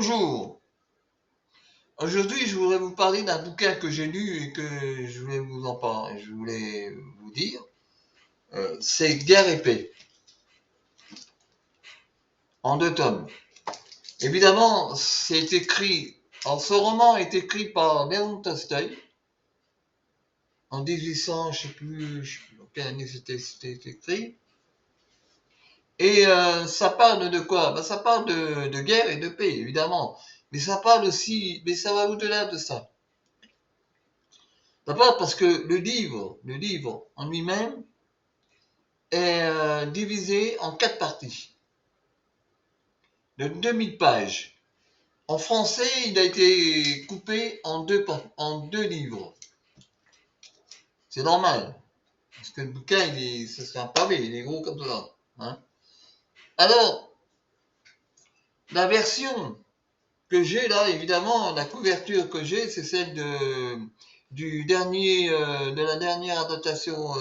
Bonjour, aujourd'hui je voudrais vous parler d'un bouquin que j'ai lu et que je voulais vous en parler, je voulais vous dire. C'est Guerre et paix, en 2 tomes. Évidemment, c'est écrit, alors ce roman est écrit par Léon Tolstoï, en 1800, je sais plus quelle année c'était écrit. Et ça parle de quoi? Ça parle de guerre et de paix, évidemment. Mais ça parle aussi, mais ça va au-delà de ça. D'abord parce que le livre en lui-même est divisé en 4 parties de 2000 pages. En français, il a été coupé en deux livres. C'est normal, parce que le bouquin, ce serait un pavé, il est gros comme ça. Hein. Alors, la version que j'ai là, évidemment, la couverture que j'ai, c'est celle de la dernière adaptation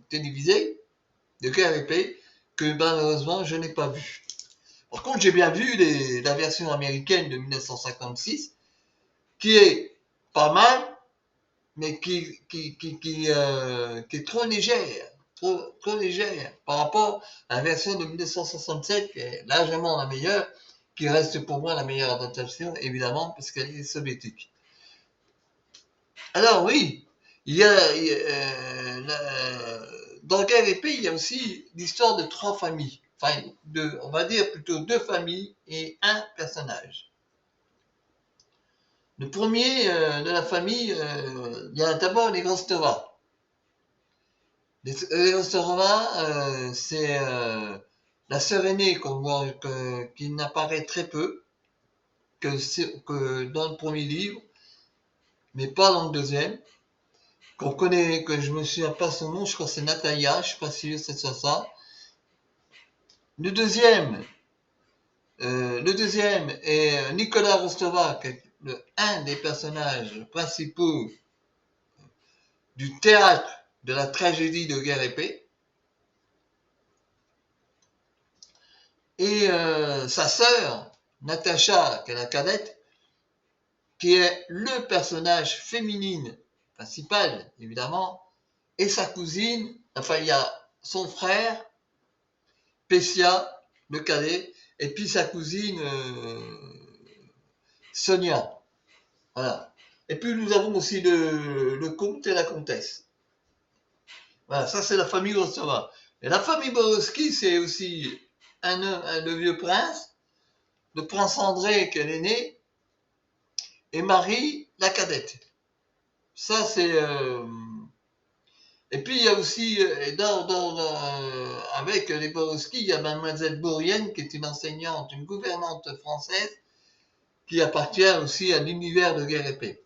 télévisée de Guerre et paix, que malheureusement je n'ai pas vue. Par contre, j'ai bien vu la version américaine de 1956, qui est pas mal, mais qui est trop légère, trop légère par rapport à la version de 1967, qui est largement la meilleure, qui reste pour moi la meilleure adaptation, évidemment, parce qu'elle est soviétique. Alors oui, dans Guerre et paix, il y a aussi l'histoire de 3 familles. Enfin, on va dire plutôt 2 familles et un personnage. Le premier de la famille, il y a d'abord les Rostova. Les Rostova, c'est la sœur aînée qui n'apparaît très peu, que dans le premier livre, mais pas dans le deuxième. Qu'on connaît, que je me souviens pas son nom, je crois que c'est Natalia, je suis pas sûr que c'est ça. Le deuxième est Nicolas Rostova, qui est un des personnages principaux du théâtre de la tragédie de Guerre et paix. Et sa sœur, Natacha, qui est la cadette, qui est le personnage féminine principal, évidemment, et sa cousine, enfin il y a son frère, Pessia, le cadet, et puis sa cousine Sonia. Voilà. Et puis nous avons aussi le comte et la comtesse. Voilà, ça c'est la famille Rostova. Et la famille Borowski, c'est aussi le vieux prince, le prince André qui est l'aîné, et Marie, la cadette. Ça c'est... Et puis il y a aussi, avec les Borowski, il y a mademoiselle Bourienne, qui est une enseignante, une gouvernante française, qui appartient aussi à l'univers de Guerre et paix.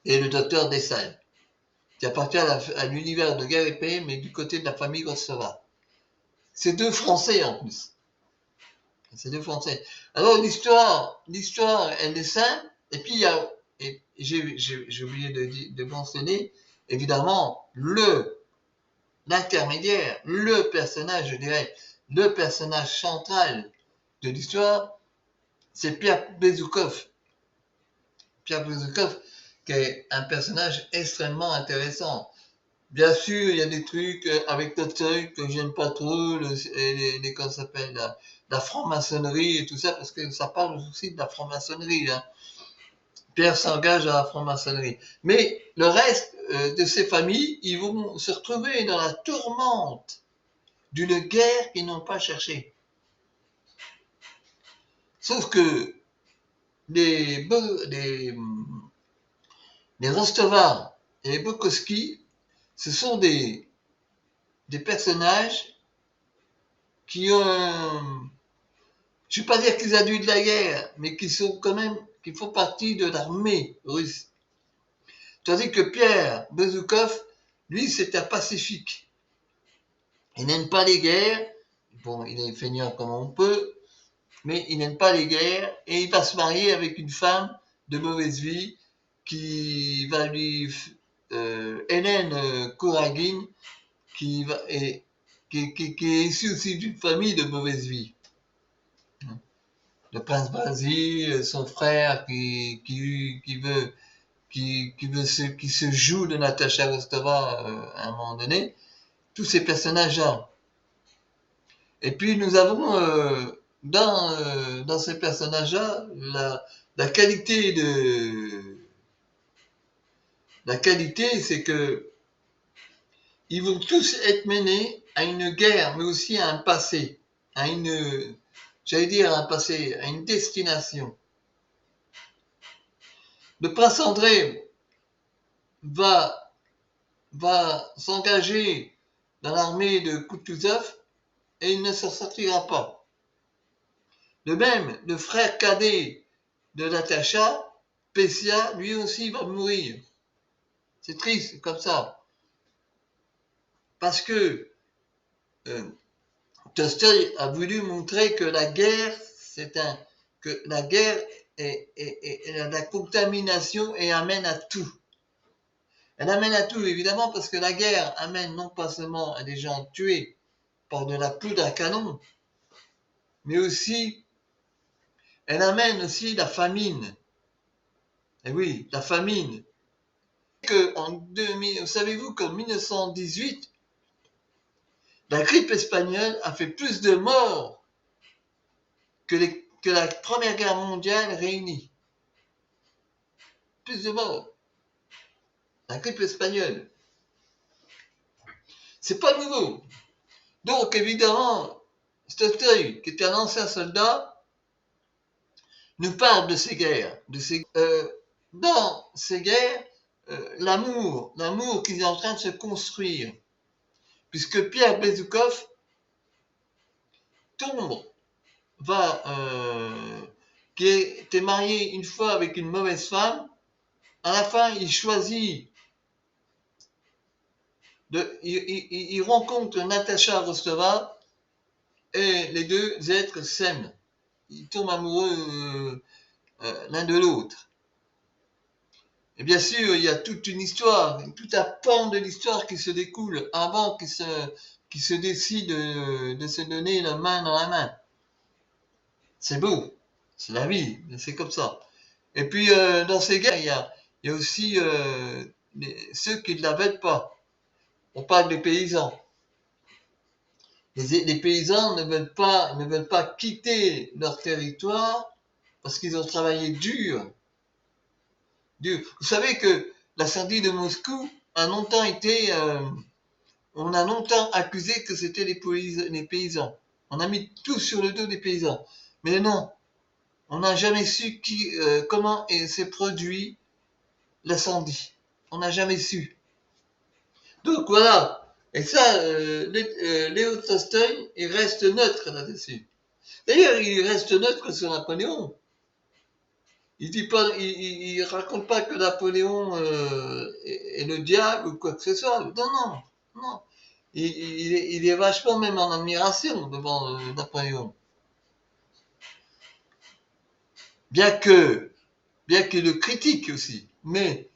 Et le docteur Dessalles, qui appartient à l'univers de Guerre et paix, mais du côté de la famille Rostova. C'est 2 Français en plus. C'est 2 Français. Alors l'histoire, elle est simple. Et puis il y a, et j'ai oublié de mentionner, évidemment, l'intermédiaire, le personnage, je dirais, le personnage central de l'histoire, c'est Pierre Bezoukov. Pierre Bezoukov, qui est un personnage extrêmement intéressant. Bien sûr, il y a des trucs avec Tolstoï que j'aime pas trop, comment ça s'appelle, la franc-maçonnerie et tout ça, parce que ça parle aussi de la franc-maçonnerie. Hein. Pierre s'engage à la franc-maçonnerie. Mais le reste de ces familles, ils vont se retrouver dans la tourmente d'une guerre qu'ils n'ont pas cherchée. Sauf que les Rostova et les Bukowski, ce sont des personnages qui ont, je ne vais pas dire qu'ils ont dû de la guerre, mais qui font partie de l'armée russe. Tandis que Pierre Bezoukov, lui, c'est un pacifique. Il n'aime pas les guerres. Bon, il est feignant comme on peut, mais il n'aime pas les guerres et il va se marier avec une femme de mauvaise vie qui va lui Hélène Kouragine, qui est issue aussi d'une famille de mauvaise vie. le prince Brasil, son frère qui se joue de Natasha Rostova à un moment donné, tous ces personnages-là. Et puis nous avons dans ces personnages-là la qualité c'est que ils vont tous être menés à une guerre, mais aussi à un passé, à une, j'allais dire un passé, à une destination. Le prince André va s'engager dans l'armée de Kutuzov et il ne s'en sortira pas. De même, le frère cadet de Natacha, Pessia, lui aussi va mourir. C'est triste, comme ça. Parce que Tolstoï a voulu montrer que la guerre, que la guerre est la contamination et amène à tout. Elle amène à tout, évidemment, parce que la guerre amène non pas seulement à des gens tués par de la poudre à canon, mais aussi, elle amène aussi la famine. Et oui, la famine. Savez-vous qu'en 1918, la grippe espagnole a fait plus de morts que la Première Guerre mondiale réunie. Plus de morts. La grippe espagnole. C'est pas nouveau. Donc, évidemment, Tolstoï, qui était un ancien soldat, nous parle de ces guerres. Dans ces guerres, l'amour qui est en train de se construire. Puisque Pierre Bezoukov qui était marié une fois avec une mauvaise femme, à la fin, il choisit il rencontre Natasha Rostova et les deux êtres s'aiment. Ils tombent amoureux l'un de l'autre. Et bien sûr, il y a toute une histoire, tout un pan de l'histoire qui se découle avant qu'ils se décident de se donner la main dans la main. C'est beau, c'est la vie, c'est comme ça. Et puis, dans ces guerres, il y a aussi ceux qui ne la veulent pas. On parle des paysans. Les paysans ne veulent pas quitter leur territoire parce qu'ils ont travaillé dur. Vous savez que la sardine de Moscou a longtemps été... on a longtemps accusé que c'était les paysans. On a mis tout sur le dos des paysans. Mais non, on n'a jamais su comment s'est produit l'incendie. On n'a jamais su. Donc voilà. Et ça, Léo Tolstoï, il reste neutre là-dessus. D'ailleurs, il reste neutre sur Napoléon. Il raconte pas que Napoléon est le diable ou quoi que ce soit. Non. Il est vachement même en admiration devant Napoléon. Bien qu'il le critique aussi, mais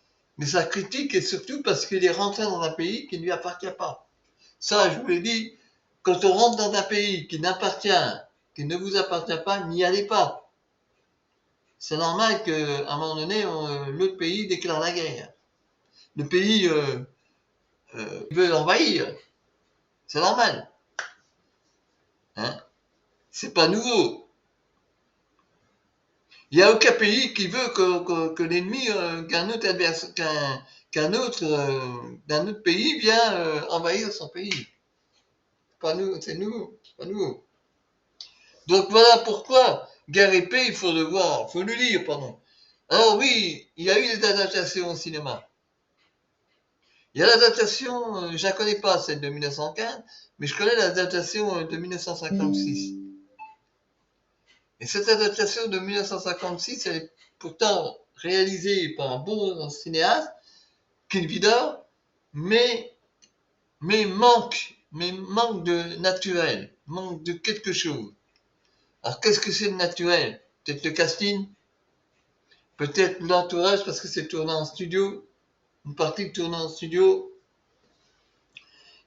sa critique est surtout parce qu'il est rentré dans un pays qui ne lui appartient pas. Ça, je vous l'ai dit, quand on rentre dans un pays qui ne vous appartient pas, n'y allez pas. C'est normal qu'à un moment donné, l'autre pays déclare la guerre. Le pays veut l'envahir. C'est normal. Hein? C'est pas nouveau. Il n'y a aucun pays qui veut que l'ennemi, d'un autre pays vient envahir son pays. C'est nouveau. Donc voilà pourquoi Guerre et paix, il faut le lire, pardon. Alors oui, il y a eu des adaptations au cinéma. Il y a l'adaptation, je la connais pas, celle de 1915, mais je connais l'adaptation de 1956. Et cette adaptation de 1956, elle est pourtant réalisée par un bon cinéaste, King Vidor, mais manque de naturel, manque de quelque chose. Alors qu'est-ce que c'est le naturel? Peut-être le casting, peut-être l'entourage parce que c'est tourné en studio, une partie tournée en studio.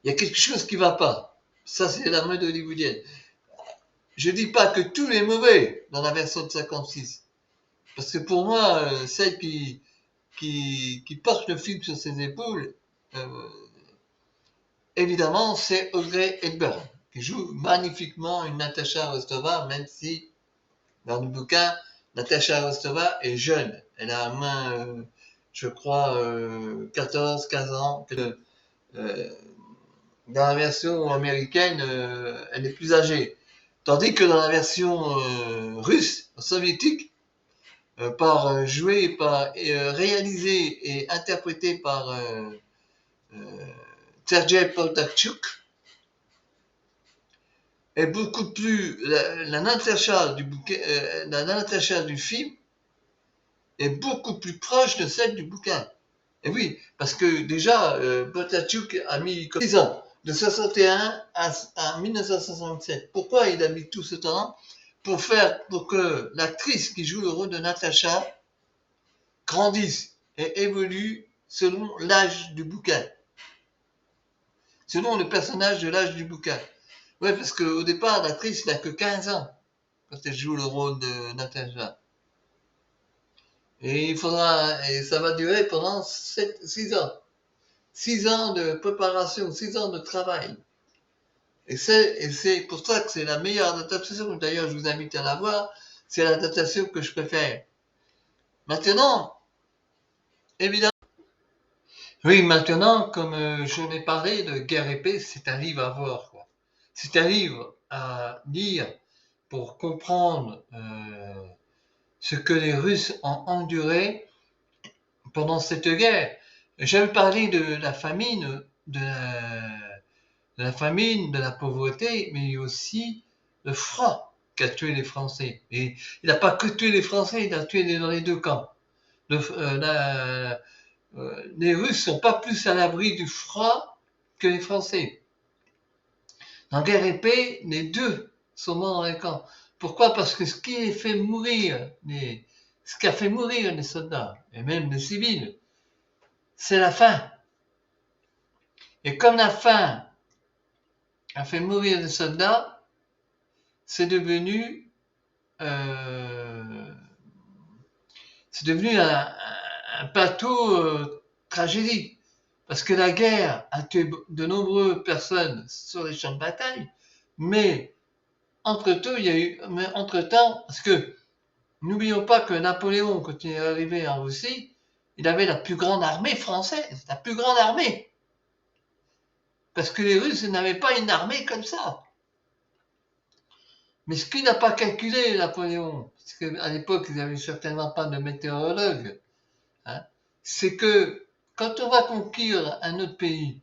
Il y a quelque chose qui va pas. Ça, c'est la mode hollywoodienne. je dis pas que tout est mauvais dans la version de 56. Parce que pour moi, celle qui porte le film sur ses épaules, évidemment, c'est Audrey Hepburn, qui joue magnifiquement une Natasha Rostova, même si, dans le bouquin, Natasha Rostova est jeune. Elle a à main, je crois, 14-15 ans. Dans la version américaine, elle est plus âgée. Tandis que dans la version russe, soviétique, réalisée et interprétée par Sergei Poltavchuk, est beaucoup plus la Natasha du film est beaucoup plus proche de celle du bouquin. Et oui, parce que déjà Poltavchuk a mis 10 ans, de 61 à 1967. Pourquoi il a mis tout ce temps? Pour que l'actrice qui joue le rôle de Natasha grandisse et évolue selon l'âge du bouquin, selon le personnage de l'âge du bouquin. Ouais, parce qu'au départ, l'actrice n'a que 15 ans quand elle joue le rôle de Natasha. Et ça va durer pendant 6 ans. 6 ans de préparation, 6 ans de travail. Et c'est pour ça que c'est la meilleure adaptation. D'ailleurs, je vous invite à la voir. C'est l'adaptation que je préfère. Maintenant, évidemment, oui, maintenant, comme je l'ai parlé de Guerre et Paix, c'est un livre à voir, quoi. C'est un livre à lire pour comprendre ce que les Russes ont enduré pendant cette guerre. J'avais parlé de la famine, de la pauvreté, mais les froid qui a tué les Français. Et il n'a pas que tué les Français, il a tué dans les deux camps. Les Russes sont pas plus à l'abri du froid que les Français. Dans Guerre et Paix, les deux sont morts dans les camps. Pourquoi? Parce que ce qui a fait mourir les soldats, et même les civils, c'est la faim. Et comme la faim a fait mourir les soldats, c'est devenu un plateau tragédique. Parce que la guerre a tué de nombreuses personnes sur les champs de bataille, mais entre-temps, parce que n'oublions pas que Napoléon, quand il est arrivé en Russie, il avait la plus grande armée française, la plus grande armée. Parce que les Russes n'avaient pas une armée comme ça. Mais ce qu'il n'a pas calculé, Napoléon, parce qu'à l'époque, ils n'avaient certainement pas de météorologue, hein, c'est que quand on va conquérir un autre pays, il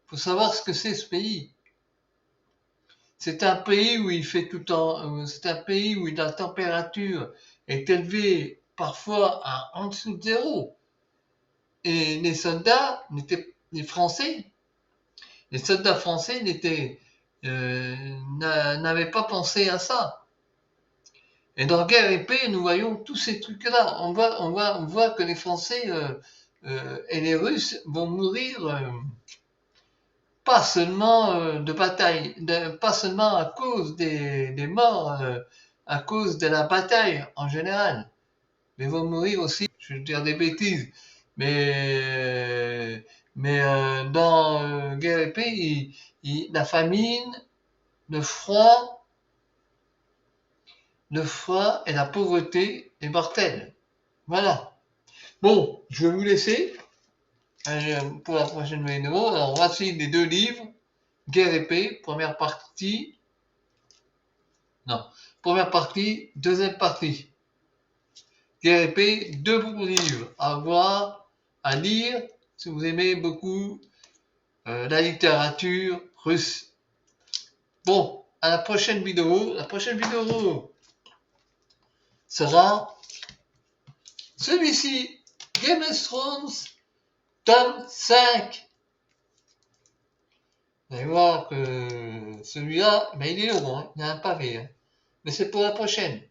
faut savoir ce que c'est ce pays. C'est un pays où il fait tout le temps, c'est un pays où la température est élevée parfois à en dessous de zéro. Et les soldats français n'avaient pas pensé à ça. Et dans Guerre et Paix, nous voyons tous ces trucs-là. On voit que les Français et les Russes vont mourir pas seulement de bataille, pas seulement à cause des morts, à cause de la bataille en général, mais vont mourir aussi, je vais dire des bêtises, mais dans Guerre et Paix, la famine, le froid et la pauvreté est mortelle. Voilà. Bon, je vais vous laisser pour la prochaine vidéo. Alors voici les deux livres. Guerre et Paix, première partie, deuxième partie. Guerre et Paix, deux bons livres à voir, à lire, si vous aimez beaucoup la littérature russe. Bon, à la prochaine vidéo. La prochaine vidéo sera celui-ci, Game of Thrones, tome 5. Vous allez voir que celui-là, ben il est long, hein, il y a un pavé. Hein. Mais c'est pour la prochaine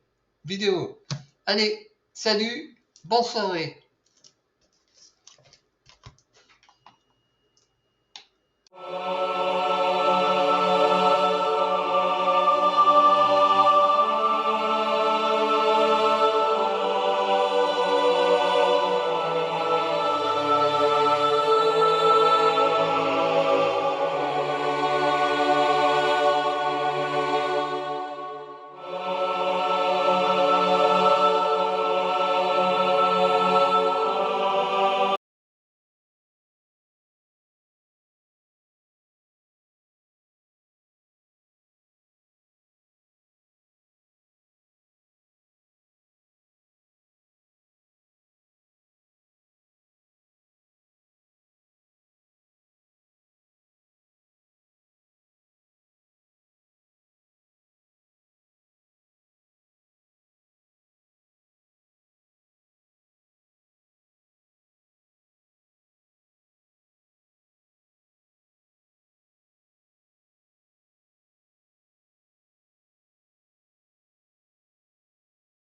vidéo. Allez, salut, bonne soirée.